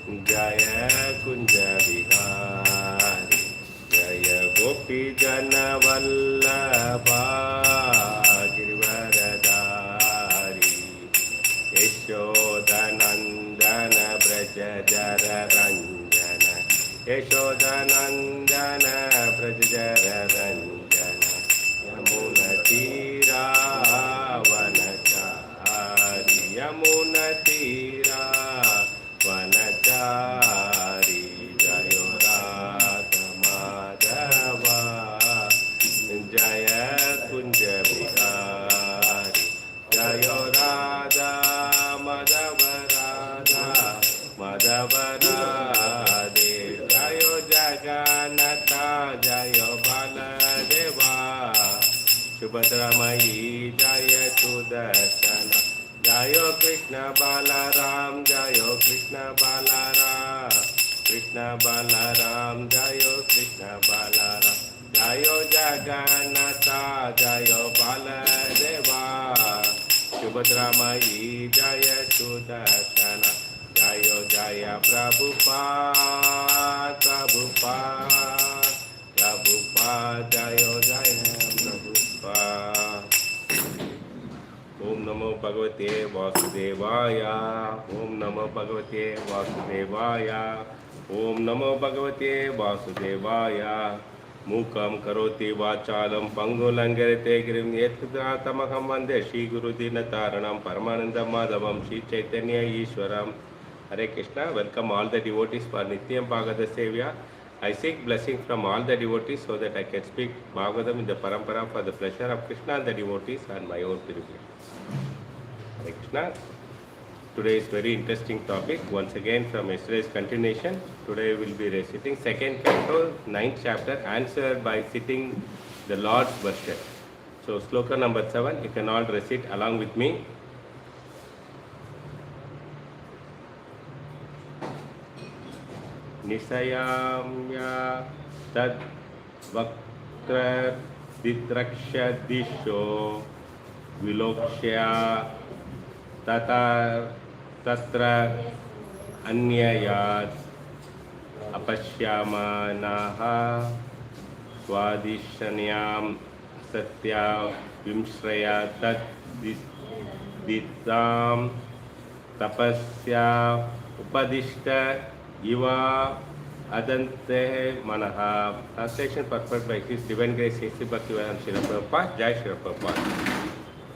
Jaya Kunja Vihari, Jaya Gopi Jana Vallabha, Girivaradari, Yashodanandana Braja Jara Ranjana, Yashodanandana Braja Jara Ranjana, Yamuna Tira Vanachari, Yamuna Tira Vanachari, Jayo Radha Madhava, Jaya Kunja Vihari, Jayo Radha Madhava Radha, Madhava Radhe, Jayo Jagannatha, Jayo Baladeva, Subhadramayi, Jaya Sudarshana, Jayo Krishna Balaram, Jayo Krishna Balaram, Krishna Balaram, Jayo Krishna Balaram, Jayo Jagannatha, Jayo Baladeva, Subhadramayi, Jaya Sudarshana, Jayo Jaya Prabhupada, Prabhupada, Prabhupada, Jayo Jaya Prabhupada. Om Namo Bhagavate Vasudevaya, Om Namo Bhagavate Vasudevaya, Om Namo Bhagavate Vasudevaya. Mukam karoti vachalam pangulangarite girim yettamaham vande Shri Guru Dinataranam Paramananda Madhavam Shri Chaitanya Ishwaram. Hare Krishna. Welcome all the devotees for Nityam Bhagavata Sevya. I seek blessing from all the devotees so that I can speak Bhagavatam in the parampara for the pleasure of Krishna and the devotees and my own purification. Hare Krishna. Today is very interesting topic. Once again from yesterday's continuation. Today we will be reciting second canto, 9th chapter, answered by citing the Lord's version. So sloka number 7, you can all recite along with me. Nisayamya tad vaktra ditraksha disho vilokshya tatra anyayat apashyamanaha swadishanyam satya vimshraya tad ditam tapasya upadishta Iva Adante Manaha. Translation purport by His Divine Grace H.G. Bhaktivedanta Srila Prabhupada, Jai Srila Prabhupada.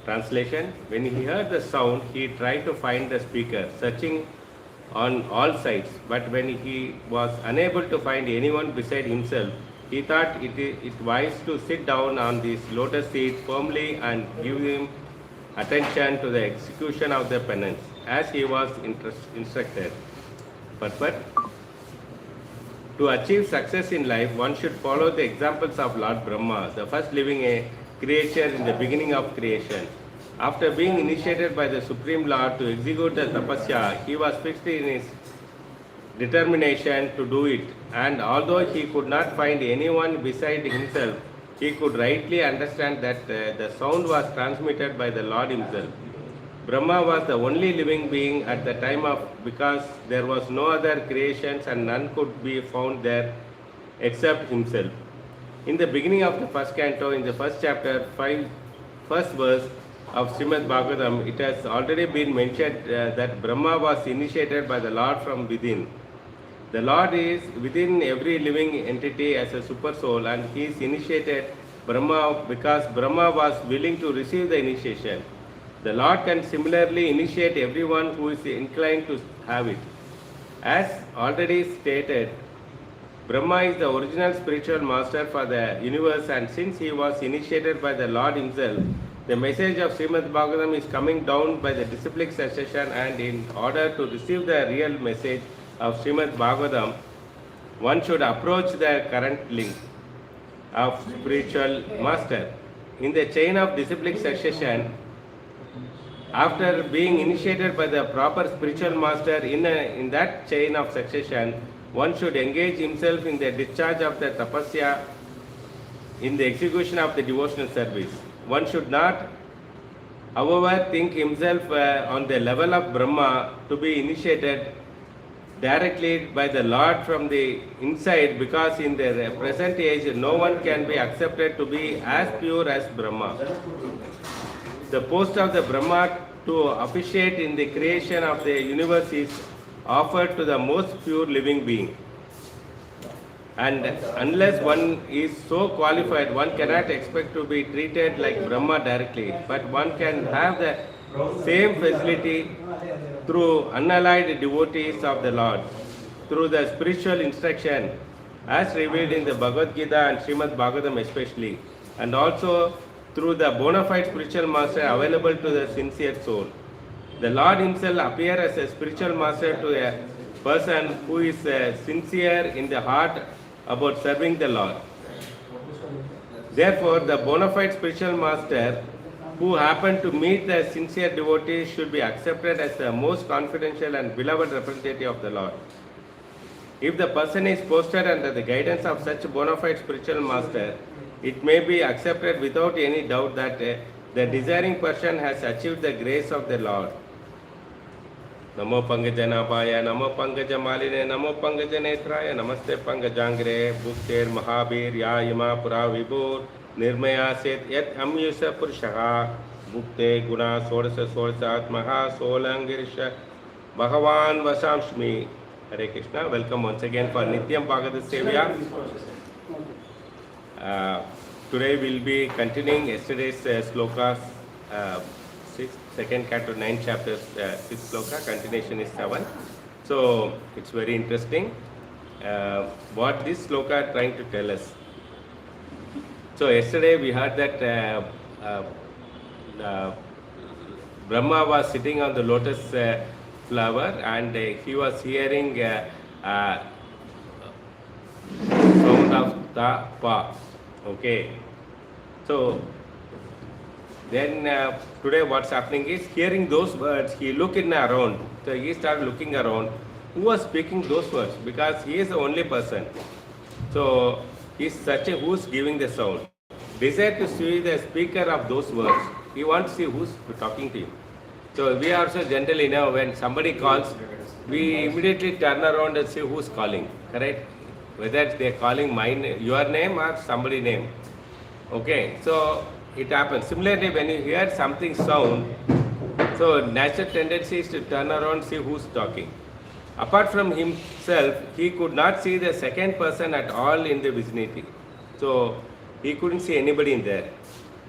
Translation: when he heard the sound, he tried to find the speaker, searching on all sides. But when he was unable to find anyone beside himself, he thought it wise to sit down on this lotus seat firmly and give him attention to the execution of the penance, as he was instructed. Purport: to achieve success in life, one should follow the examples of Lord Brahma, the first living creature in the beginning of creation. After being initiated by the Supreme Lord to execute the tapasya, he was fixed in his determination to do it, and although he could not find anyone beside himself, he could rightly understand that the sound was transmitted by the Lord himself. Brahma was the only living being at the time because there was no other creations and none could be found there except himself. In the beginning of the first canto, in the first chapter, first verse of Srimad Bhagavatam, it has already been mentioned that Brahma was initiated by the Lord from within. The Lord is within every living entity as a super soul, and he is initiated Brahma because Brahma was willing to receive the initiation. The Lord can similarly initiate everyone who is inclined to have it. As already stated, Brahma is the original spiritual master for the universe, and since he was initiated by the Lord himself, the message of Srimad Bhagavatam is coming down by the disciplic succession, and in order to receive the real message of Srimad Bhagavatam, one should approach the current link of spiritual master. In the chain of disciplic succession, after being initiated by the proper spiritual master in that chain of succession, one should engage himself in the discharge of the tapasya, in the execution of the devotional service. One should not, however, think himself on the level of Brahma to be initiated directly by the Lord from the inside, because in the present age no one can be accepted to be as pure as Brahma. The post of the Brahma to officiate in the creation of the universe is offered to the most pure living being. And unless one is so qualified, one cannot expect to be treated like Brahma directly, but one can have the same facility through unallied devotees of the Lord, through the spiritual instruction as revealed in the Bhagavad Gita and Srimad Bhagavatam especially, and also through the bona fide spiritual master available to the sincere soul. The Lord himself appears as a spiritual master to a person who is sincere in the heart about serving the Lord. Therefore, the bona fide spiritual master who happen to meet the sincere devotee should be accepted as the most confidential and beloved representative of the Lord. If the person is posted under the guidance of such bona fide spiritual master, it may be accepted without any doubt that the desiring person has achieved the grace of the Lord. Namo Pangajanabhaya, Namo Pangajamalini, Namo Pangajanetraya, Namaste Pangajangre, Bhukter Mahabir, Yayima Pura Vibhur, Nirmaya Set Yat Amyusa Purushaha, Bhukte Guna Sodasa Sodasatmaha, Solangirisha, Bhagavan Vasamshmi. Hare Krishna. Welcome once again for Nityam Bhagavad Sevya. Today we will be continuing yesterday's slokas, 2nd canto, 9th chapter, 6th sloka, continuation is 7. So it's very interesting what this sloka is trying to tell us. So yesterday we heard that Brahma was sitting on the lotus flower and he was hearing sound of the pa. Okay. So then today what's happening is, hearing those words, he looked in around. So he started looking around. Who was speaking those words? Because he is the only person. So he is such a who's giving the sound. Desire to see the speaker of those words. He wants to see who's talking to him. So we also generally know when somebody calls, we immediately turn around and see who's calling. Correct? Whether they are calling your name or somebody's name. Okay. So it happens. Similarly, when you hear something sound, so natural tendency is to turn around, see who's talking. Apart from himself, he could not see the second person at all in the vicinity. So he couldn't see anybody in there.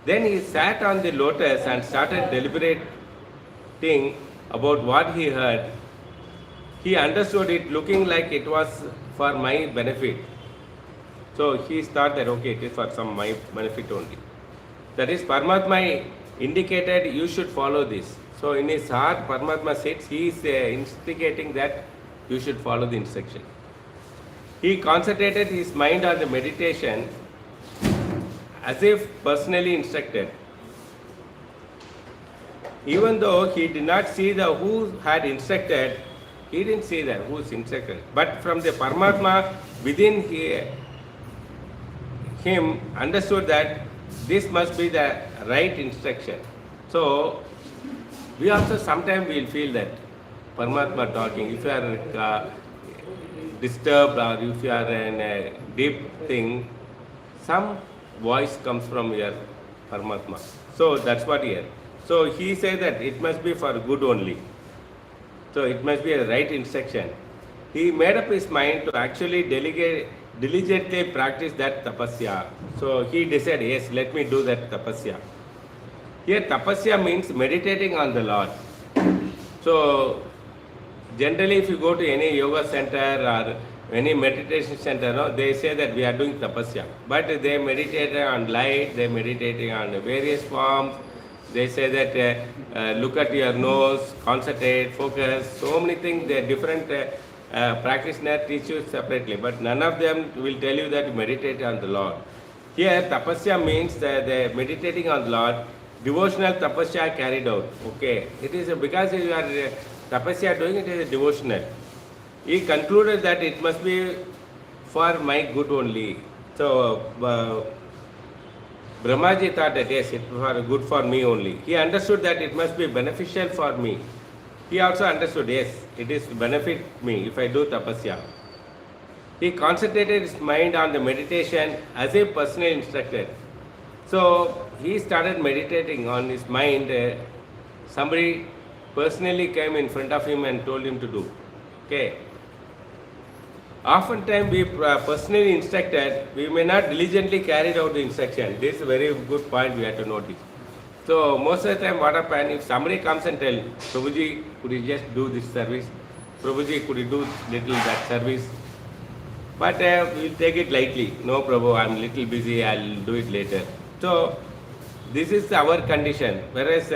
Then he sat on the lotus and started deliberating about what he heard. He understood it looking like it was for my benefit. So he thought that okay, it is for some my benefit only. That is, Paramatma indicated you should follow this. So in his heart, Paramatma sits, he is instigating that you should follow the instruction. He concentrated his mind on the meditation as if personally instructed. Even though he did not see the who had instructed, he didn't see that who's instructed. But from the Paramatma within him understood that this must be the right instruction. So we also sometimes will feel that Paramatma talking. If you are disturbed or if you are in a deep thing, some voice comes from your Paramatma. So that's what here. So he said that it must be for good only. So it must be a right instruction. He made up his mind to actually diligently practice that tapasya. So he decided, yes, let me do that tapasya. Here tapasya means meditating on the Lord. So generally if you go to any yoga center or any meditation center, no, they say that we are doing tapasya. But they meditate on light, they meditating on various forms. They say that look at your nose, concentrate, focus, so many things. They different practitioners teach you separately, but none of them will tell you that you meditate on the Lord. Here, tapasya means that they meditating on the Lord, devotional tapasya carried out. Okay, it is because you are tapasya doing it is a devotional. He concluded that it must be for my good only. So Brahmaji thought that yes, it was good for me only. He understood that it must be beneficial for me. he also understood, yes, it is to benefit me if I do tapasya. He concentrated his mind on the meditation as a personal instructor. So he started meditating on his mind. Somebody personally came in front of him and told him to do. Okay. Oftentimes we personally instructed, we may not diligently carry out the instruction. This is a very good point we have to notice. So most of the time what happens, if somebody comes and tells, Prabhuji, could you just do this service? Prabhuji, could you do little that service? But we'll take it lightly. No, Prabhu, I'm little busy, I'll do it later. So this is our condition. Whereas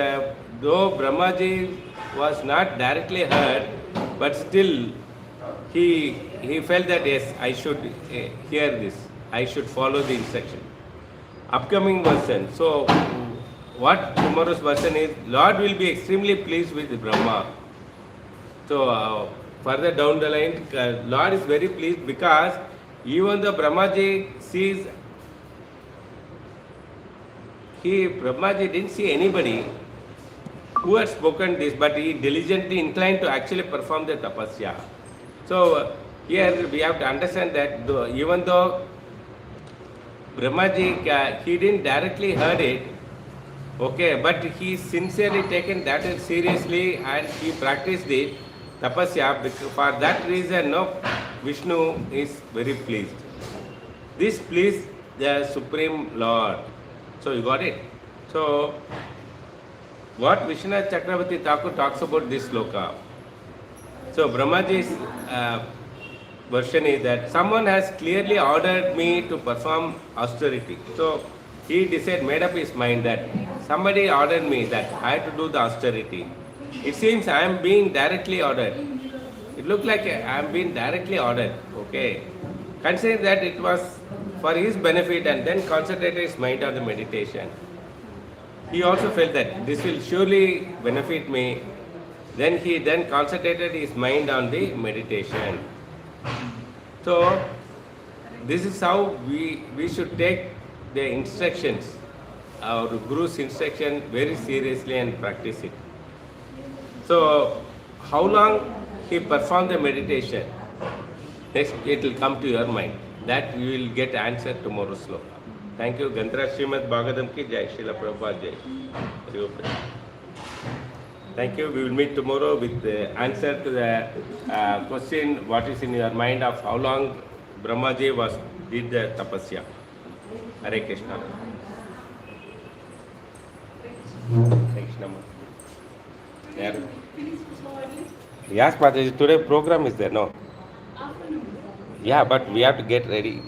though Brahmaji was not directly heard, but still he felt that yes, I should hear this. I should follow the instruction. Upcoming version. So what tomorrow's version is, Lord will be extremely pleased with Brahma. So further down the line, Lord is very pleased because even though Brahmaji sees, Brahmaji didn't see anybody who had spoken this, but he diligently inclined to actually perform the tapasya. So here we have to understand that even though Brahmaji, he didn't directly heard it, okay, but he sincerely taken that seriously and he practiced it, tapasya. For that reason, no, Vishnu is very pleased. This pleased the Supreme Lord. So you got it. So what Vishwanath Chakravarti Thakur talks about this sloka. So Brahmaji's version is that someone has clearly ordered me to perform austerity. So he decided, made up his mind that somebody ordered me that I have to do the austerity. It seems I am being directly ordered. It looked like I am being directly ordered. Okay. Considering that it was for his benefit and then concentrated his mind on the meditation. He also felt that this will surely benefit me. Then he concentrated his mind on the meditation. So this is how we should take the instructions, our Guru's instruction very seriously and practice it. So how long he performed the meditation? Next it will come to your mind. That you will get answer tomorrow's sloka. Thank you. Gantra Srimad Bhagavatam ki jai, Srila Prabhupada jai. Thank you. We will meet tomorrow with the answer to the question, what is in your mind of how long Brahmaji did the tapasya. Hare Krishna. Hare Krishna. Yeah. Yes, Mataji, today program is there, no? Yeah, but we have to get ready.